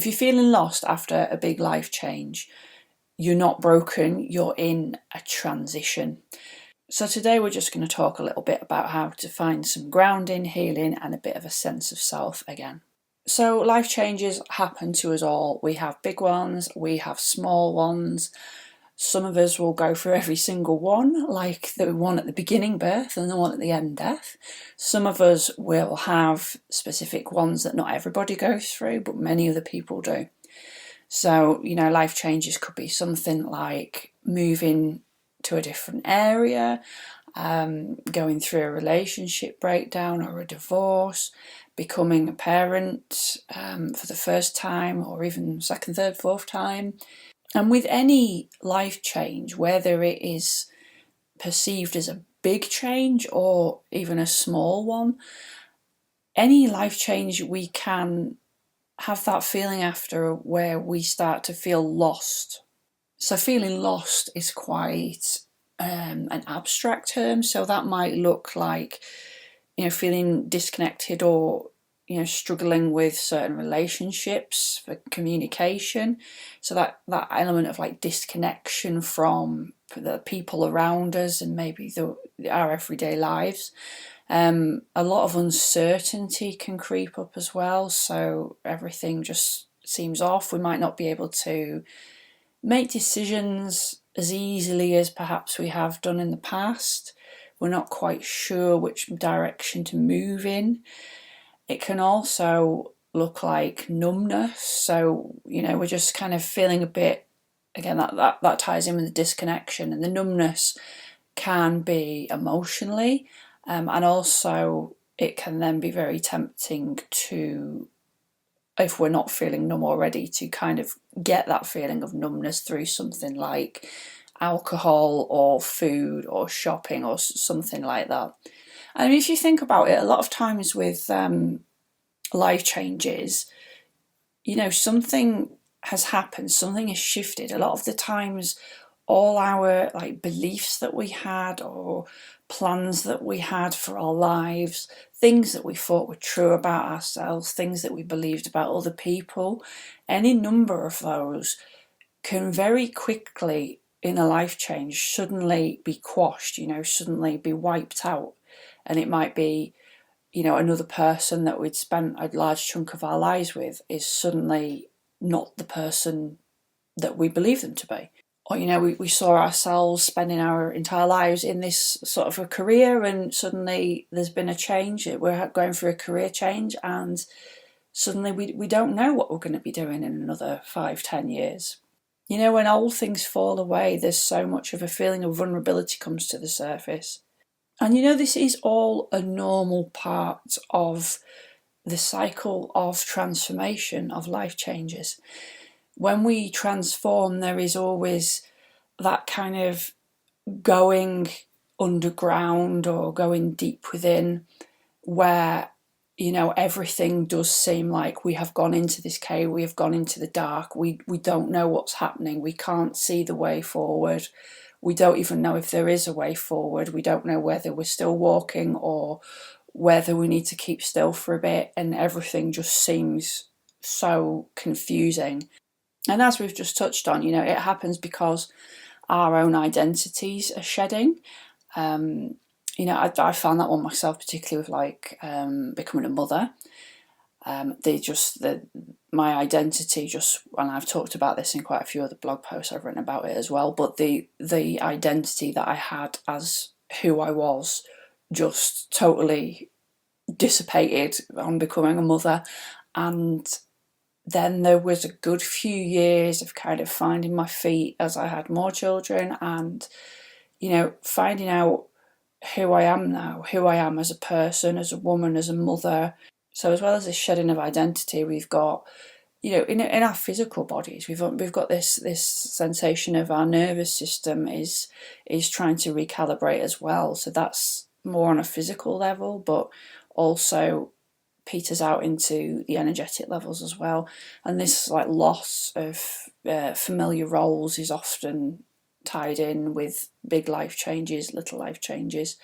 if you're feeling lost after a big life change, you're not broken, you're in a transition. So today we're just going to talk a little bit about how to find some grounding, healing, and a bit of a sense of self again. So life changes happen to us all. We have big ones, we have small ones. Some of us will go through every single one, like the one at the beginning, birth, and the one at the end, death. Some of us will have specific ones that not everybody goes through, but many other people do. So, life changes could be something like moving to a different area, going through a relationship breakdown or a divorce, becoming a parent for the first time, or even second, third, fourth time. And with any life change, whether it is perceived as a big change or even a small one, any life change, we can have that feeling after where we start to feel lost. So feeling lost is quite an abstract term. So that might look like, feeling disconnected or, struggling with certain relationships for communication. So that element of like disconnection from the people around us and maybe our everyday lives. A lot of uncertainty can creep up as well. So everything just seems off. We might not be able to make decisions as easily as perhaps we have done in the past. We're not quite sure which direction to move in. It can also look like numbness. So, we're just kind of feeling a bit, again, that ties in with the disconnection, and the numbness can be emotionally, and also it can then be very tempting to, if we're not feeling numb already, to kind of get that feeling of numbness through something like alcohol or food or shopping or something like that. And if you think about it, a lot of times with life changes, something has happened, something has shifted. A lot of the times, all our beliefs that we had or plans that we had for our lives, things that we thought were true about ourselves, things that we believed about other people, any number of those can very quickly in a life change suddenly be quashed, suddenly be wiped out. And it might be, another person that we'd spent a large chunk of our lives with is suddenly not the person that we believe them to be. Or, we saw ourselves spending our entire lives in this sort of a career, and suddenly there's been a change. We're going through a career change, and suddenly we don't know what we're going to be doing in another 5-10 years. When old things fall away, there's so much of a feeling of vulnerability comes to the surface. And this is all a normal part of the cycle of transformation, of life changes. When we transform, there is always that kind of going underground or going deep within, where everything does seem like we have gone into this cave, we have gone into the dark, we don't know what's happening, we can't see the way forward, we don't even know if there is a way forward, we don't know whether we're still walking or whether we need to keep still for a bit, and everything just seems so confusing. And as we've just touched on, it happens because our own identities are shedding. I found that one myself, particularly with becoming a mother. My identity just, and I've talked about this in quite a few other blog posts I've written about it as well, but the identity that I had as who I was just totally dissipated on becoming a mother. And then there was a good few years of kind of finding my feet as I had more children, and finding out who I am now, who I am as a person, as a woman, as a mother. So as well as this shedding of identity, we've got, in our physical bodies, we've got this sensation of our nervous system is trying to recalibrate as well. So that's more on a physical level, but also peters out into the energetic levels as well. And this loss of familiar roles is often tied in with big life changes, little life changes.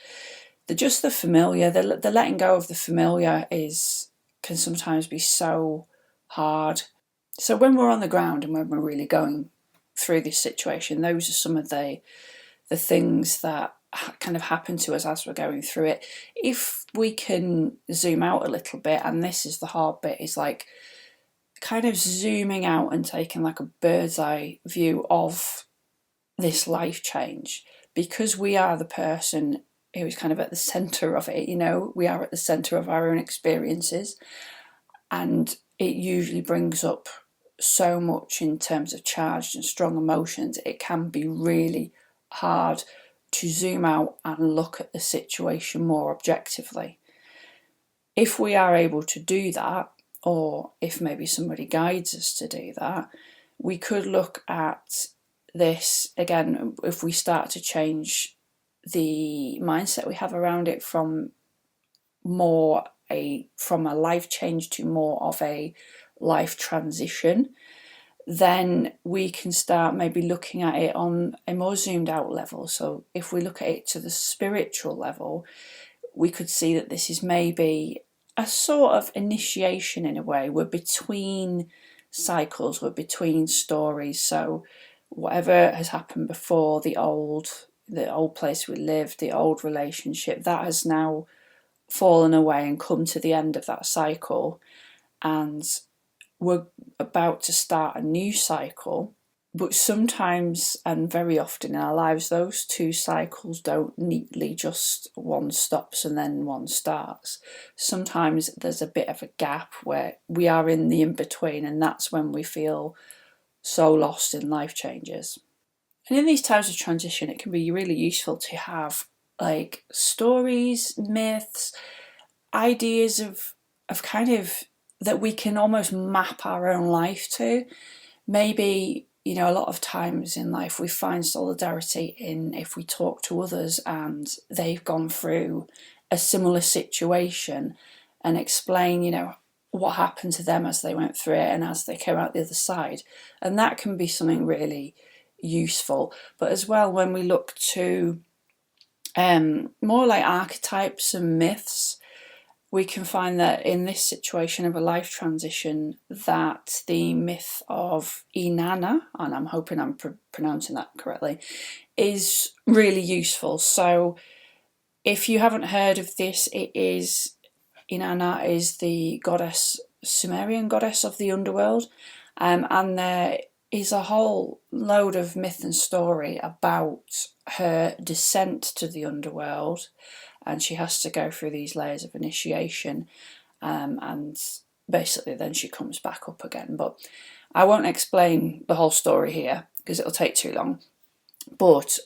The familiar, the letting go of the familiar can sometimes be so hard. So when we're on the ground and when we're really going through this situation, those are some of the things that kind of happen to us as we're going through it. If we can zoom out a little bit, and this is the hard bit, is like kind of zooming out and taking like a bird's eye view of this life change, because we are the person who is kind of at the centre of it, we are at the centre of our own experiences, and it usually brings up so much in terms of charged and strong emotions. It can be really hard to zoom out and look at the situation more objectively. If we are able to do that, or if maybe somebody guides us to do that, we could look at this again. If we start to change the mindset we have around it from a life change to more of a life transition, then we can start maybe looking at it on a more zoomed out level. So if we look at it to the spiritual level, we could see that this is maybe a sort of initiation in a way. We're between cycles, we're between stories. So whatever has happened before, the old place we lived, the old relationship, that has now fallen away and come to the end of that cycle, and we're about to start a new cycle. But sometimes, and very often in our lives, those two cycles don't neatly just one stops and then one starts. Sometimes there's a bit of a gap where we are in the in-between, and that's when we feel so lost in life changes. And in these times of transition, it can be really useful to have like stories, myths, ideas of kind of that we can almost map our own life to. Maybe, a lot of times in life we find solidarity in if we talk to others and they've gone through a similar situation and explain, what happened to them as they went through it and as they came out the other side. And that can be something really useful. But as well, when we look to more like archetypes and myths, we can find that in this situation of a life transition, that the myth of Inanna, and I'm hoping I'm pronouncing that correctly, is really useful. So if you haven't heard of this, Inanna is the Sumerian goddess of the underworld, and there is a whole load of myth and story about her descent to the underworld, and she has to go through these layers of initiation, and basically then she comes back up again. But I won't explain the whole story here because it'll take too long. But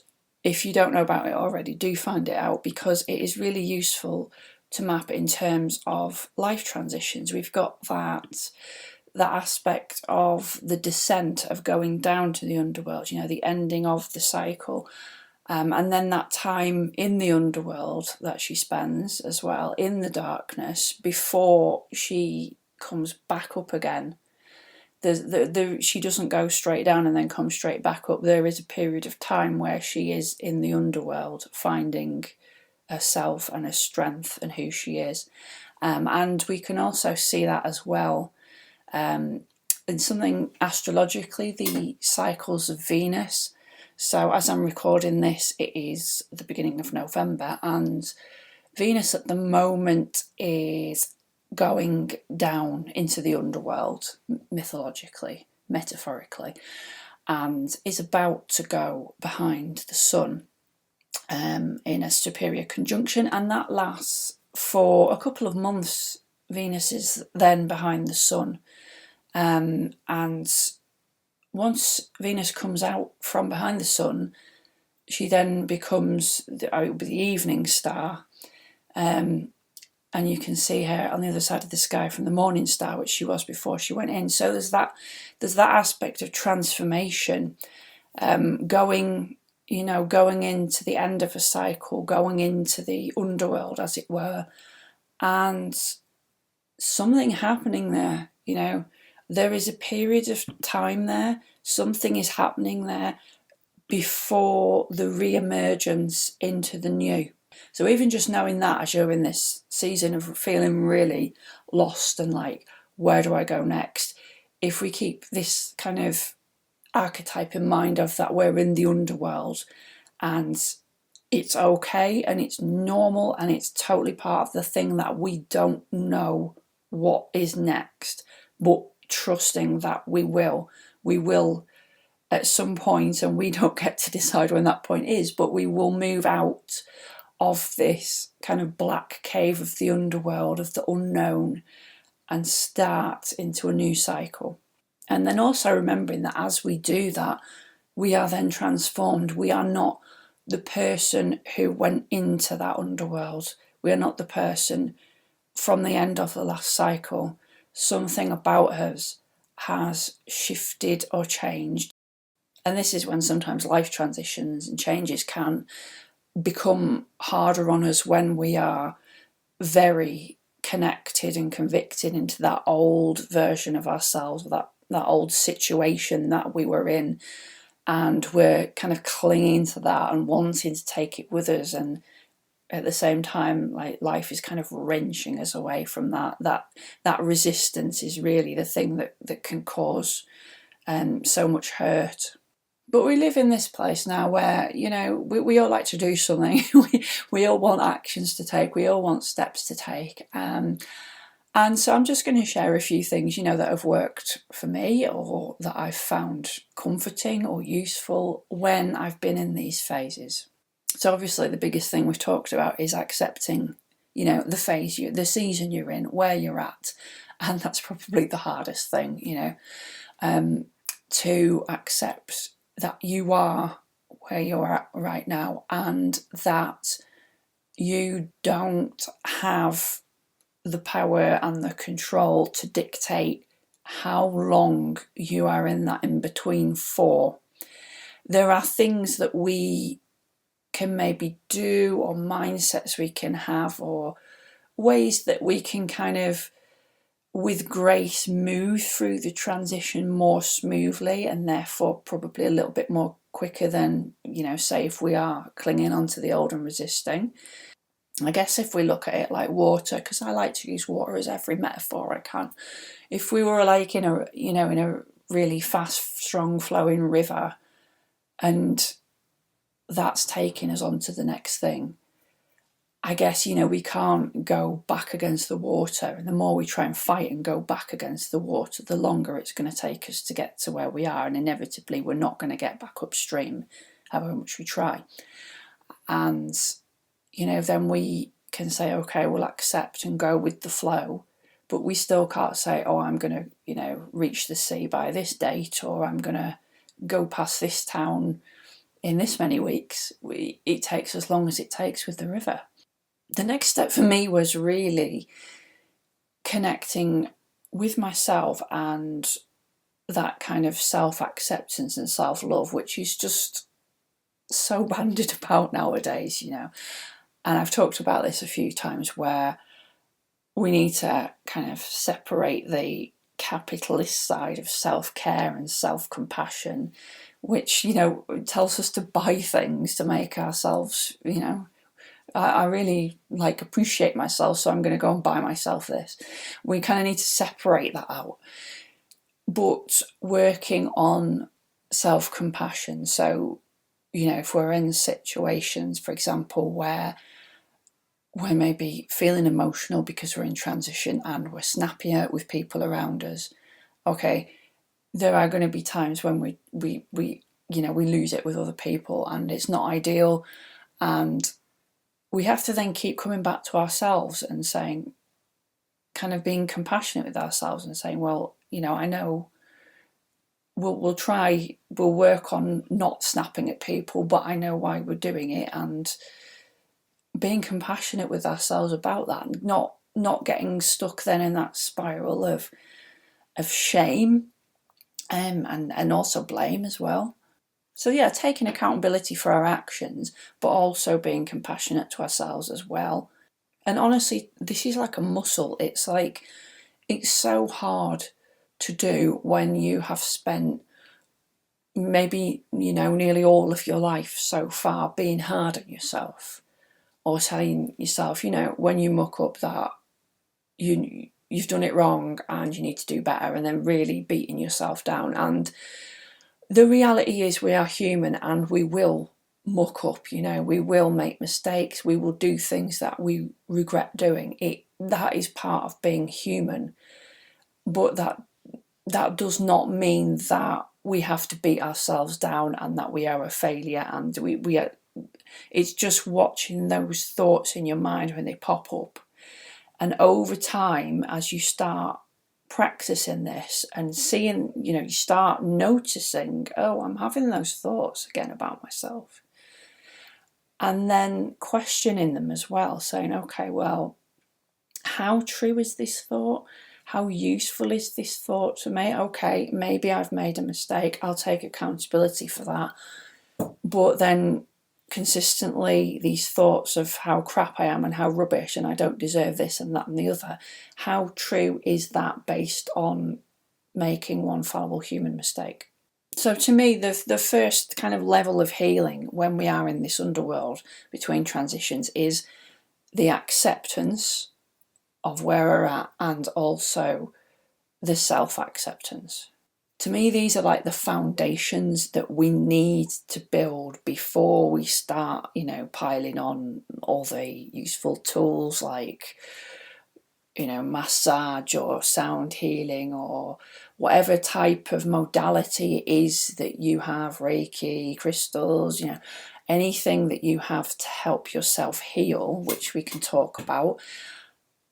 if you don't know about it already, do find it out, because it is really useful to map in terms of life transitions. We've got that aspect of the descent, of going down to the underworld, the ending of the cycle. And then that time in the underworld that she spends as well, in the darkness, before she comes back up again. She doesn't go straight down and then come straight back up. There is a period of time where she is in the underworld, finding herself and her strength and who she is. And we can also see that as well in something astrologically, the cycles of Venus. So as I'm recording this, it is the beginning of November, and Venus at the moment is going down into the underworld, mythologically, metaphorically, and is about to go behind the sun in a superior conjunction, and that lasts for a couple of months. Venus is then behind the sun, and once Venus comes out from behind the sun, she then becomes the evening star, and you can see her on the other side of the sky from the morning star, which she was before she went in. So there's that aspect of transformation, going into the end of a cycle, going into the underworld, as it were, and something happening there. There is a period of time there, something is happening there before the re-emergence into the new. So even just knowing that, as you're in this season of feeling really lost and like, where do I go next? if we keep this kind of archetype in mind of that we're in the underworld and it's okay and it's normal and it's totally part of the thing that we don't know what is next, but trusting that we will at some point, and we don't get to decide when that point is, but we will move out of this kind of black cave of the underworld, of the unknown, and start into a new cycle. And then also remembering that as we do that, we are then transformed. We are not the person who went into that underworld. We are not the person from the end of the last cycle. Something about us has shifted or changed. And this is when sometimes life transitions and changes can become harder on us when we are very connected and convicted into that old version of ourselves, that old situation that we were in, and we're kind of clinging to that and wanting to take it with us, and at the same time, like, life is kind of wrenching us away from that resistance is really the thing that can cause so much hurt. But we live in this place now where, we all like to do something. we all want actions to take. We all want steps to take. And so I'm just going to share a few things, that have worked for me, or that I've found comforting or useful when I've been in these phases. So obviously the biggest thing we've talked about is accepting, the phase, the season you're in, where you're at. And that's probably the hardest thing, to accept that you are where you're at right now, and that you don't have the power and the control to dictate how long you are in that in-between for. There are things that we can maybe do, or mindsets we can have, or ways that we can kind of, with grace, move through the transition more smoothly, and therefore probably a little bit more quicker than, say, if we are clinging onto the old and resisting. I guess if we look at it like water, because I like to use water as every metaphor I can. If we were like in a really fast, strong flowing river, and that's taking us on to the next thing, I guess, we can't go back against the water. And the more we try and fight and go back against the water, the longer it's going to take us to get to where we are. And inevitably, we're not going to get back upstream, however much we try. And, then we can say, okay, we'll accept and go with the flow. But we still can't say, oh, I'm going to, reach the sea by this date, or I'm going to go past this town in this many weeks. It takes as long as it takes with the river. The next step for me was really connecting with myself and that kind of self-acceptance and self-love, which is just so bandied about nowadays, And I've talked about this a few times, where we need to kind of separate the capitalist side of self-care and self-compassion, which, tells us to buy things to make ourselves, I really appreciate myself, so I'm going to go and buy myself this. We kind of need to separate that out. But working on self-compassion, so, if we're in situations, for example, where we're maybe feeling emotional because we're in transition and we're snapping out with people around us, okay, there are going to be times when we lose it with other people, and it's not ideal, and we have to then keep coming back to ourselves and saying, kind of being compassionate with ourselves and saying, well, I know we'll work on not snapping at people, but I know why we're doing it, and being compassionate with ourselves about that, and not getting stuck then in that spiral of shame, and also blame as well. So yeah, taking accountability for our actions, but also being compassionate to ourselves as well. And honestly, this is like a muscle. It's so hard to do when you have spent maybe, nearly all of your life so far being hard on yourself, or telling yourself, when you muck up, that you've done it wrong and you need to do better, and then really beating yourself down. And the reality is we are human and we will muck up, we will make mistakes, we will do things that we regret doing. That is part of being human. But that does not mean that we have to beat ourselves down and that we are a failure, and we are, it's just watching those thoughts in your mind when they pop up. And over time, as you start practicing this and seeing, you start noticing, oh, I'm having those thoughts again about myself. And then questioning them as well, saying, okay, well, how true is this thought? How useful is this thought to me? Okay, maybe I've made a mistake. I'll take accountability for that. But then consistently these thoughts of how crap I am and how rubbish and I don't deserve this and that and the other, how true is that based on making one fallible human mistake? So to me, the first kind of level of healing when we are in this underworld between transitions is the acceptance of where we're at, and also the self-acceptance. To me, these are like the foundations that we need to build before we start, piling on all the useful tools like, massage or sound healing or whatever type of modality it is that you have, Reiki, crystals, anything that you have to help yourself heal, which we can talk about.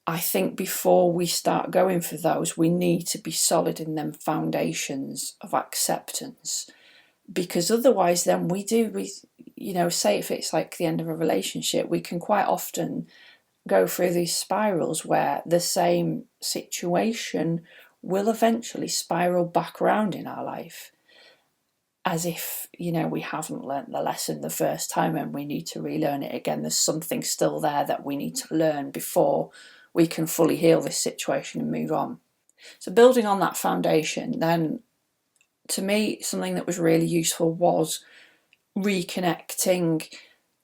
I think before we start going for those, we need to be solid in them foundations of acceptance, because otherwise then say if it's like the end of a relationship, we can quite often go through these spirals where the same situation will eventually spiral back around in our life, as if, we haven't learnt the lesson the first time and we need to relearn it again. There's something still there that we need to learn before we can fully heal this situation and move on. So building on that foundation, then to me, something that was really useful was reconnecting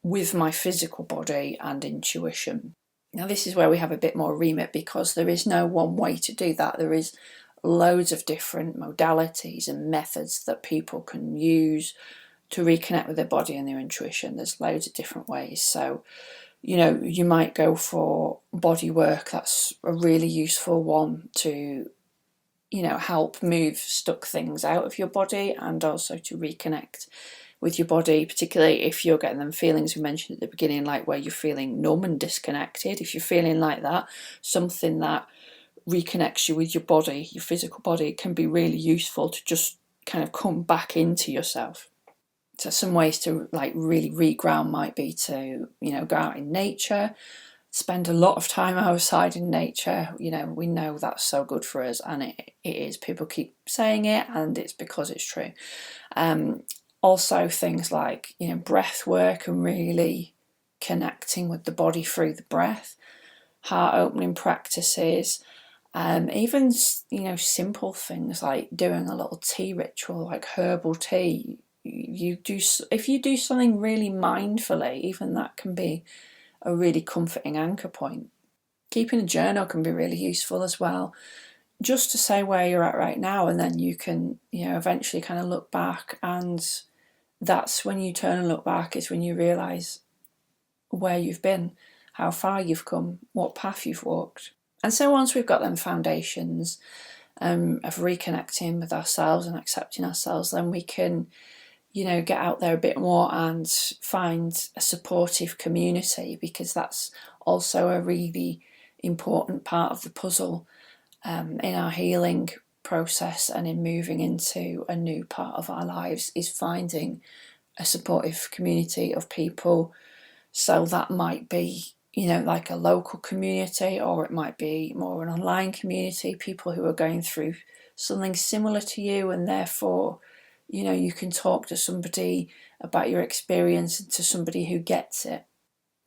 with my physical body and intuition. Now, this is where we have a bit more remit, because there is no one way to do that. There is loads of different modalities and methods that people can use to reconnect with their body and their intuition. There's loads of different ways. So, you might go for body work. That's a really useful one to, help move stuck things out of your body and also to reconnect with your body, particularly if you're getting them feelings we mentioned at the beginning, like where you're feeling numb and disconnected. If you're feeling like that, something that reconnects you with your body, your physical body, can be really useful to just kind of come back into yourself. So some ways to really reground might be to, go out in nature, spend a lot of time outside in nature. We know that's so good for us, and it is. People keep saying it, and it's because it's true. Also things like, breath work and really connecting with the body through the breath, heart opening practices, even, simple things like doing a little tea ritual, like herbal tea. If you do something really mindfully, even that can be a really comforting anchor point. Keeping a journal can be really useful as well, just to say where you're at right now, and then you can, eventually kind of look back, and that's when you turn and look back, is when you realise where you've been, how far you've come, what path you've walked. And so once we've got them foundations of reconnecting with ourselves and accepting ourselves, then we can, get out there a bit more and find a supportive community, because that's also a really important part of the puzzle in our healing process and in moving into a new part of our lives, is finding a supportive community of people. So that might be, like a local community, or it might be more an online community, people who are going through something similar to you, and therefore, you can talk to somebody about your experience, and to somebody who gets it.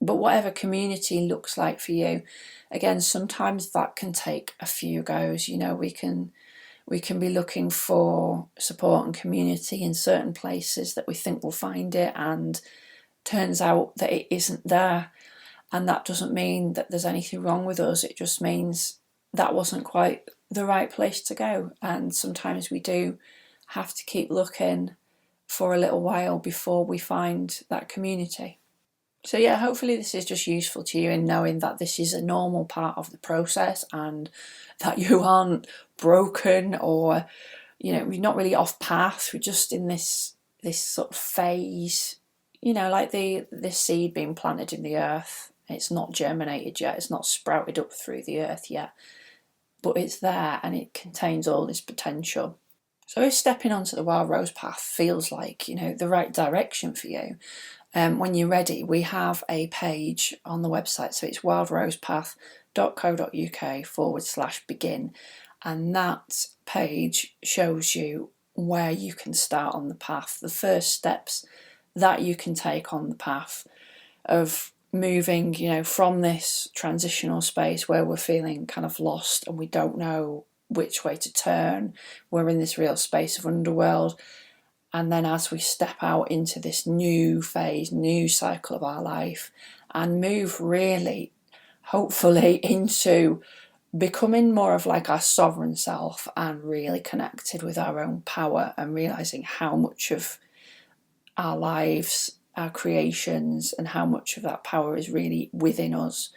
But whatever community looks like for you, again, sometimes that can take a few goes. We can be looking for support and community in certain places that we think we'll find it, and turns out that it isn't there. And that doesn't mean that there's anything wrong with us. It just means that wasn't quite the right place to go. And sometimes we do have to keep looking for a little while before we find that community. So yeah, hopefully this is just useful to you in knowing that this is a normal part of the process and that you aren't broken or, you know, we're not really off path. We're just in this sort of phase, you know, like this seed being planted in the earth. It's not germinated yet. It's not sprouted up through the earth yet, but it's there and it contains all this potential. So if stepping onto the wild rose path feels like, you know, the right direction for you, when you're ready, we have a page on the website. So it's wildrosepath.co.uk/begin. And that page shows you where you can start on the path, the first steps that you can take on the path of moving, you know, from this transitional space where we're feeling kind of lost and we don't know which way to turn. We're in this real space of underworld. And then as we step out into this new phase, new cycle of our life, and move really, hopefully, into becoming more of like our sovereign self and really connected with our own power and realizing how much of our lives, our creations, and how much of that power is really within us.